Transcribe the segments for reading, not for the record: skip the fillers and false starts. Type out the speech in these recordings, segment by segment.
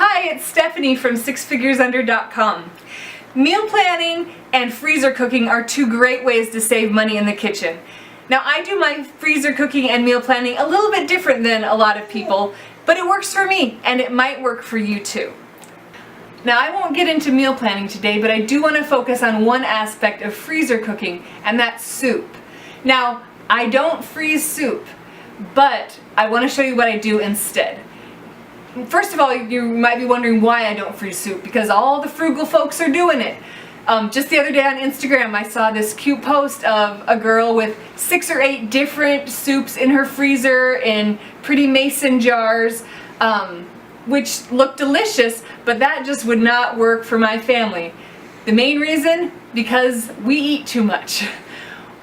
Hi, it's Stephanie from SixFiguresUnder.com. Meal planning and freezer cooking are two great ways to save money in the kitchen. Now, I do my freezer cooking and meal planning a little bit different than a lot of people, but it works for me and it might work for you too. Now, I won't get into meal planning today, but I do want to focus on one aspect of freezer cooking, and that's soup. Now, I don't freeze soup, but I want to show you what I do instead. First of all, you might be wondering why I don't freeze soup, because all the frugal folks are doing it. Just the other day on Instagram, I saw this cute post of a girl with 6 or 8 different soups in her freezer in pretty mason jars, which looked delicious, but that just would not work for my family. The main reason? Because we eat too much.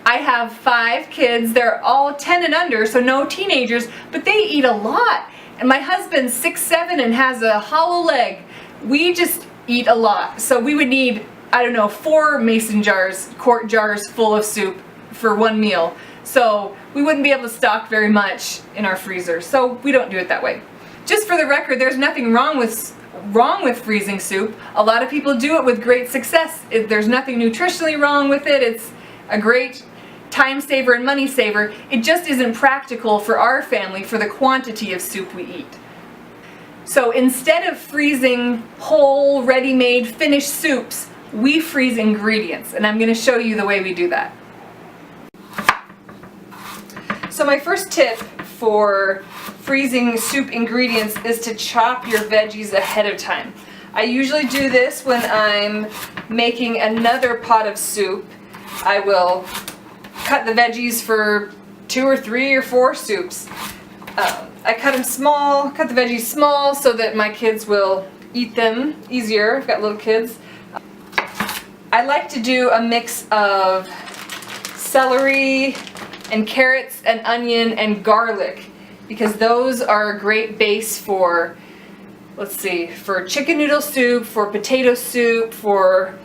I have 5 kids, they're all 10 and under, so no teenagers, but they eat a lot. And my husband's 6'7" and has a hollow leg. We just eat a lot. So we would need, I don't know, 4 mason jars, quart jars full of soup for one meal. So we wouldn't be able to stock very much in our freezer. So we don't do it that way. Just for the record, there's nothing wrong with freezing soup. A lot of people do it with great success. There's nothing nutritionally wrong with it. It's a great time saver and money saver. It just isn't practical for our family for the quantity of soup we eat. So instead of freezing whole, ready-made, finished soups, we freeze ingredients, and I'm going to show you the way we do that. So my first tip for freezing soup ingredients is to chop your veggies ahead of time. I usually do this when I'm making another pot of soup. I will cut the veggies for 2 or 3 or 4 soups. I cut the veggies small so that my kids will eat them easier. I've got little kids. I like to do a mix of celery and carrots and onion and garlic because those are a great base for, for chicken noodle soup, for potato soup, for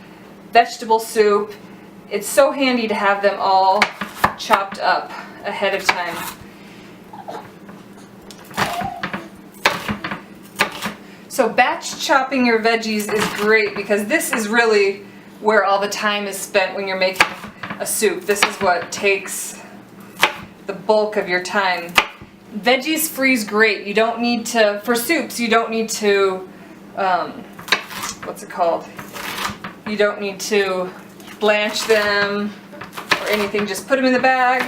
vegetable soup. It's so handy to have them all chopped up ahead of time. So batch chopping your veggies is great because this is really where all the time is spent when you're making a soup. This is what takes the bulk of your time. Veggies freeze great. You don't need to, for soups, you don't need to, You don't need to blanch them or anything. Just put them in the bag,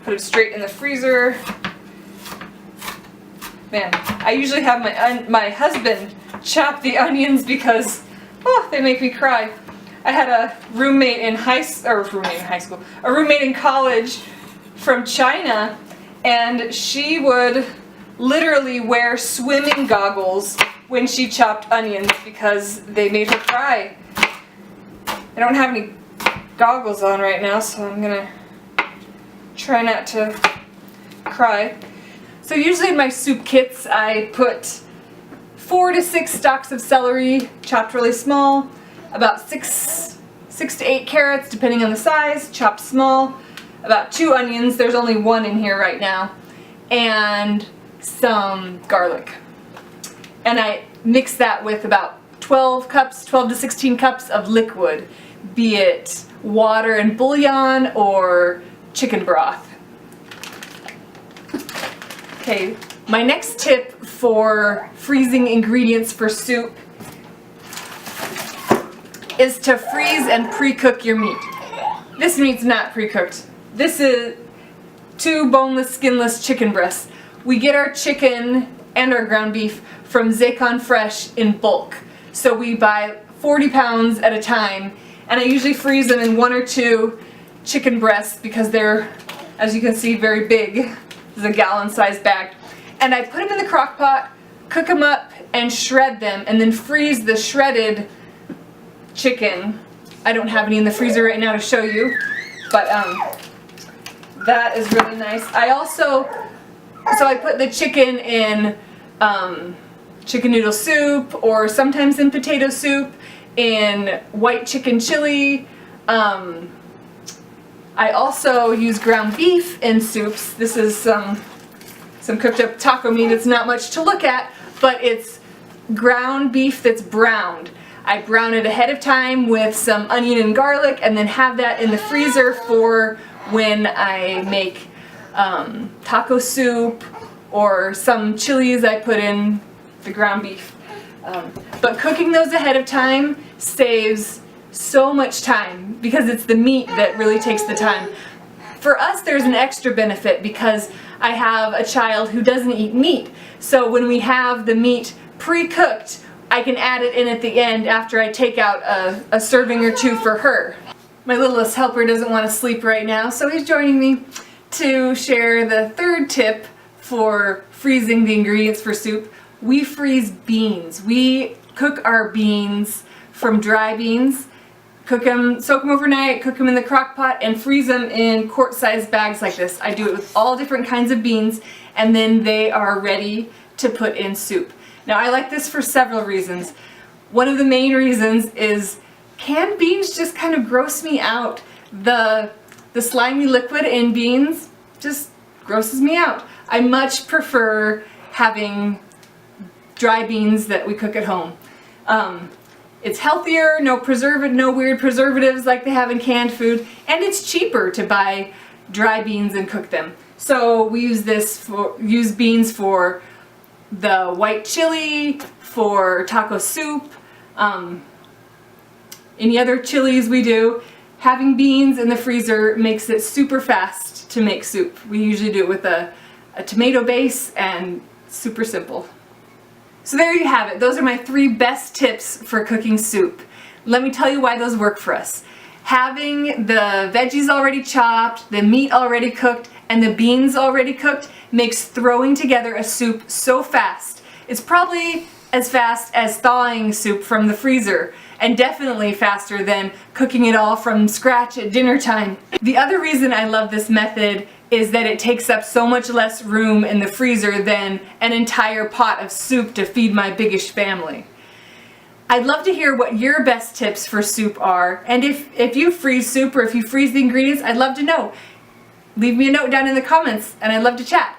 put them straight in the freezer. Man, I usually have my husband chop the onions because they make me cry. I had a roommate in a roommate in college from China, and she would literally wear swimming goggles when she chopped onions because they made her cry. I don't have any goggles on right now, so I'm gonna try not to cry. So usually in my soup kits I put 4 to 6 stalks of celery chopped really small, about 6 to 8 carrots depending on the size, chopped small, about 2 onions, there's only 1 in here right now, and some garlic. And I mix that with about 12 to 16 cups of liquid, be it water and bouillon or chicken broth. Okay, my next tip for freezing ingredients for soup is to freeze and pre-cook your meat. This meat's not pre-cooked. This is 2 boneless, skinless chicken breasts. We get our chicken and our ground beef from Zaycon Fresh in bulk. So we buy 40 pounds at a time, and I usually freeze them in 1 or 2 chicken breasts because they're, as you can see, very big. This is a gallon-sized bag. And I put them in the crock pot, cook them up, and shred them, and then freeze the shredded chicken. I don't have any in the freezer right now to show you, but that is really nice. I put the chicken in chicken noodle soup, or sometimes in potato soup, in white chicken chili. I also use ground beef in soups. This is some cooked up taco meat. It's not much to look at, but it's ground beef that's browned. I brown it ahead of time with some onion and garlic and then have that in the freezer for when I make taco soup or some chilies I put in the ground beef. But cooking those ahead of time saves so much time because it's the meat that really takes the time. For us, there's an extra benefit because I have a child who doesn't eat meat. So when we have the meat pre-cooked, I can add it in at the end after I take out a serving or two for her. My littlest helper doesn't want to sleep right now, so he's joining me to share the third tip for freezing the ingredients for soup. We freeze beans. We cook our beans from dry beans, cook them, soak them overnight, cook them in the crock pot, and freeze them in quart-sized bags like this. I do it with all different kinds of beans, and then they are ready to put in soup. Now I like this for several reasons. One of the main reasons is canned beans just kind of gross me out. The slimy liquid in beans just grosses me out. I much prefer having dry beans that we cook at home. It's healthier, no weird preservatives like they have in canned food, and it's cheaper to buy dry beans and cook them. So we use beans for the white chili, for taco soup, any other chilies we do. Having beans in the freezer makes it super fast to make soup. We usually do it with a tomato base and super simple. So there you have it. Those are my 3 best tips for cooking soup. Let me tell you why those work for us. Having the veggies already chopped, the meat already cooked, and the beans already cooked makes throwing together a soup so fast. It's probably as fast as thawing soup from the freezer, and definitely faster than cooking it all from scratch at dinner time. The other reason I love this method is that it takes up so much less room in the freezer than an entire pot of soup to feed my biggish family. I'd love to hear what your best tips for soup are, and if you freeze soup or if you freeze the ingredients, I'd love to know. Leave me a note down in the comments and I'd love to chat.